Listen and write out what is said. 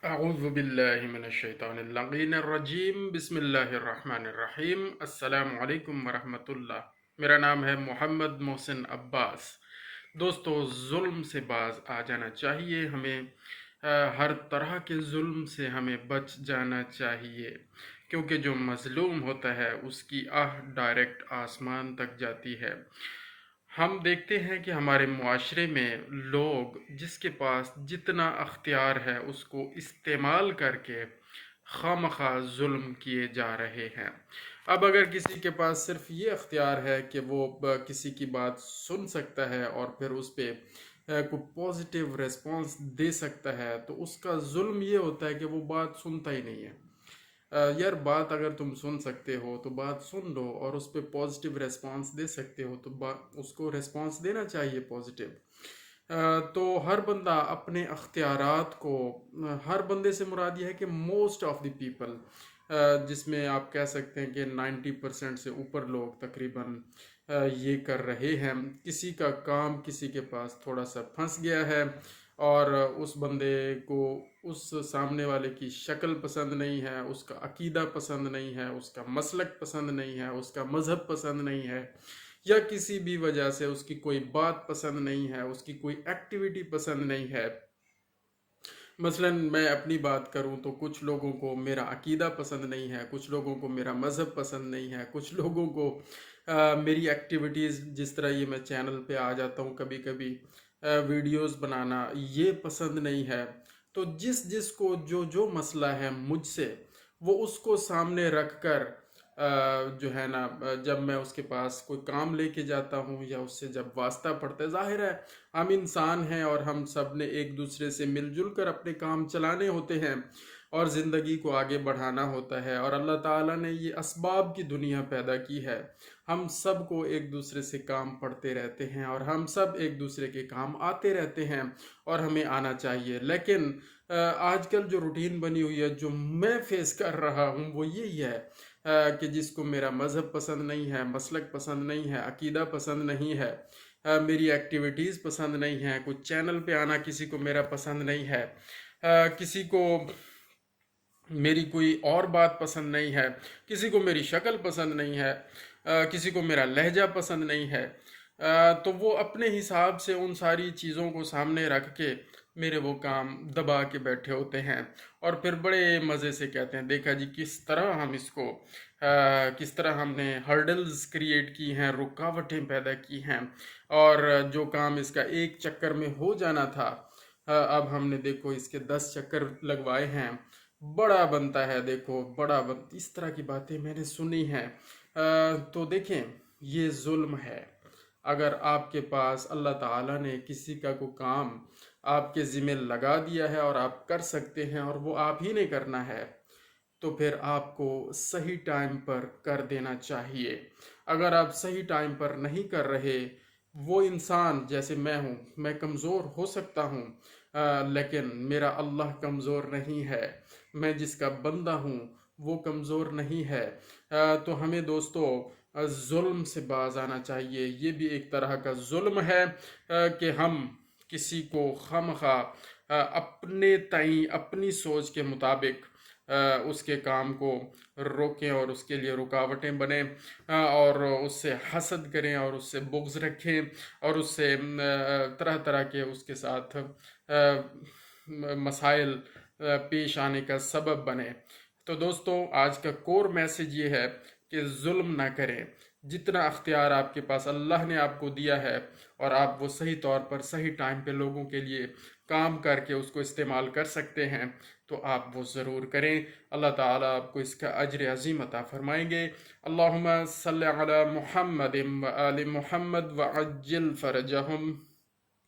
اعوذ باللہ من الشیطان اللعین الرجیم، بسم اللہ الرحمن الرحیم۔ السلام علیکم ورحمۃ اللہ۔ میرا نام ہے محمد محسن عباس۔ دوستو، ظلم سے باز آ جانا چاہیے ہمیں، ہر طرح کے ظلم سے ہمیں بچ جانا چاہیے، کیونکہ جو مظلوم ہوتا ہے اس کی آہ ڈائریکٹ آسمان تک جاتی ہے۔ ہم دیکھتے ہیں کہ ہمارے معاشرے میں لوگ جس کے پاس جتنا اختیار ہے اس کو استعمال کر کے خواہ ظلم کیے جا رہے ہیں۔ اب اگر کسی کے پاس صرف یہ اختیار ہے کہ وہ کسی کی بات سن سکتا ہے اور پھر اس پہ کوئی پازیٹیو ریسپانس دے سکتا ہے، تو اس کا ظلم یہ ہوتا ہے کہ وہ بات سنتا ہی نہیں ہے۔ یار، بات اگر تم سن سکتے ہو تو بات سن لو، اور اس پہ پازیٹیو ریسپانس دے سکتے ہو تو اس کو ریسپانس دینا چاہیے پازیٹیو۔ تو ہر بندہ اپنے اختیارات کو، ہر بندے سے مراد یہ ہے کہ موسٹ آف دی پیپل، جس میں آپ کہہ سکتے ہیں کہ 90% سے اوپر لوگ تقریباً یہ کر رہے ہیں۔ کسی کا کام کسی کے پاس تھوڑا سا پھنس گیا ہے، اور اس بندے کو اس سامنے والے کی شکل پسند نہیں ہے، اس کا عقیدہ پسند نہیں ہے، اس کا مسلک پسند نہیں ہے، اس کا مذہب پسند نہیں ہے، یا کسی بھی وجہ سے اس کی کوئی بات پسند نہیں ہے، اس کی کوئی ایکٹیویٹی پسند نہیں ہے۔ مثلا میں اپنی بات کروں تو کچھ لوگوں کو میرا عقیدہ پسند نہیں ہے، کچھ لوگوں کو میرا مذہب پسند نہیں ہے، کچھ لوگوں کو میری ایکٹیویٹیز، جس طرح یہ میں چینل پہ آ جاتا ہوں کبھی کبھی ویڈیوز بنانا، یہ پسند نہیں ہے۔ تو جس جس کو جو جو مسئلہ ہے مجھ سے، وہ اس کو سامنے رکھ کر جو ہے نا، جب میں اس کے پاس کوئی کام لے کے جاتا ہوں یا اس سے جب واسطہ پڑتا ہے، ظاہر ہے ہم انسان ہیں اور ہم سب نے ایک دوسرے سے مل جل کر اپنے کام چلانے ہوتے ہیں اور زندگی کو آگے بڑھانا ہوتا ہے، اور اللہ تعالیٰ نے یہ اسباب کی دنیا پیدا کی ہے۔ ہم سب کو ایک دوسرے سے کام پڑتے رہتے ہیں، اور ہم سب ایک دوسرے کے کام آتے رہتے ہیں، اور ہمیں آنا چاہیے۔ لیکن آج کل جو روٹین بنی ہوئی ہے، جو میں فیس کر رہا ہوں، وہ یہی ہے کہ جس کو میرا مذہب پسند نہیں ہے، مسلک پسند نہیں ہے، عقیدہ پسند نہیں ہے، میری ایکٹیویٹیز پسند نہیں ہیں، کچھ چینل پہ آنا کسی کو میرا پسند نہیں ہے، کسی کو میری کوئی اور بات پسند نہیں ہے، کسی کو میری شکل پسند نہیں ہے، کسی کو میرا لہجہ پسند نہیں ہے، تو وہ اپنے حساب سے ان ساری چیزوں کو سامنے رکھ کے میرے وہ کام دبا کے بیٹھے ہوتے ہیں، اور پھر بڑے مزے سے کہتے ہیں دیکھا جی کس طرح ہم اس کو کس طرح ہم نے ہرڈلز کریٹ کی ہیں، رکاوٹیں پیدا کی ہیں، اور جو کام اس کا ایک چکر میں ہو جانا تھا، اب ہم نے دیکھو اس کے 10 چکر لگوائے ہیں۔ بڑا بنتا ہے، دیکھو بڑا اس طرح کی باتیں میں نے سنی ہیں۔ تو دیکھیں، یہ ظلم ہے۔ اگر آپ کے پاس اللہ تعالیٰ نے کسی کا کوئی کام آپ کے ذمہ لگا دیا ہے اور آپ کر سکتے ہیں، اور وہ آپ ہی نے کرنا ہے، تو پھر آپ کو صحیح ٹائم پر کر دینا چاہیے۔ اگر آپ صحیح ٹائم پر نہیں کر رہے، وہ انسان جیسے میں ہوں، میں کمزور ہو سکتا ہوں، لیکن میرا اللہ کمزور نہیں ہے، میں جس کا بندہ ہوں وہ کمزور نہیں ہے۔ تو ہمیں دوستو ظلم سے باز آنا چاہیے۔ یہ بھی ایک طرح کا ظلم ہے کہ ہم کسی کو خواہ اپنے تئیں اپنی سوچ کے مطابق اس کے کام کو روکیں، اور اس کے لیے رکاوٹیں بنیں، اور اس سے حسد کریں، اور اس سے بغض رکھیں، اور اس سے طرح طرح کے اس کے ساتھ مسائل پیش آنے کا سبب بنے۔ تو دوستو، آج کا کور میسج یہ ہے کہ ظلم نہ کریں۔ جتنا اختیار آپ کے پاس اللہ نے آپ کو دیا ہے، اور آپ وہ صحیح طور پر صحیح ٹائم پہ لوگوں کے لیے کام کر کے اس کو استعمال کر سکتے ہیں، تو آپ وہ ضرور کریں۔ اللہ تعالیٰ آپ کو اس کا اجر عظیم عطا فرمائیں گے۔ اللہم صلی علی محمد و آل محمد وعجل فرجہم۔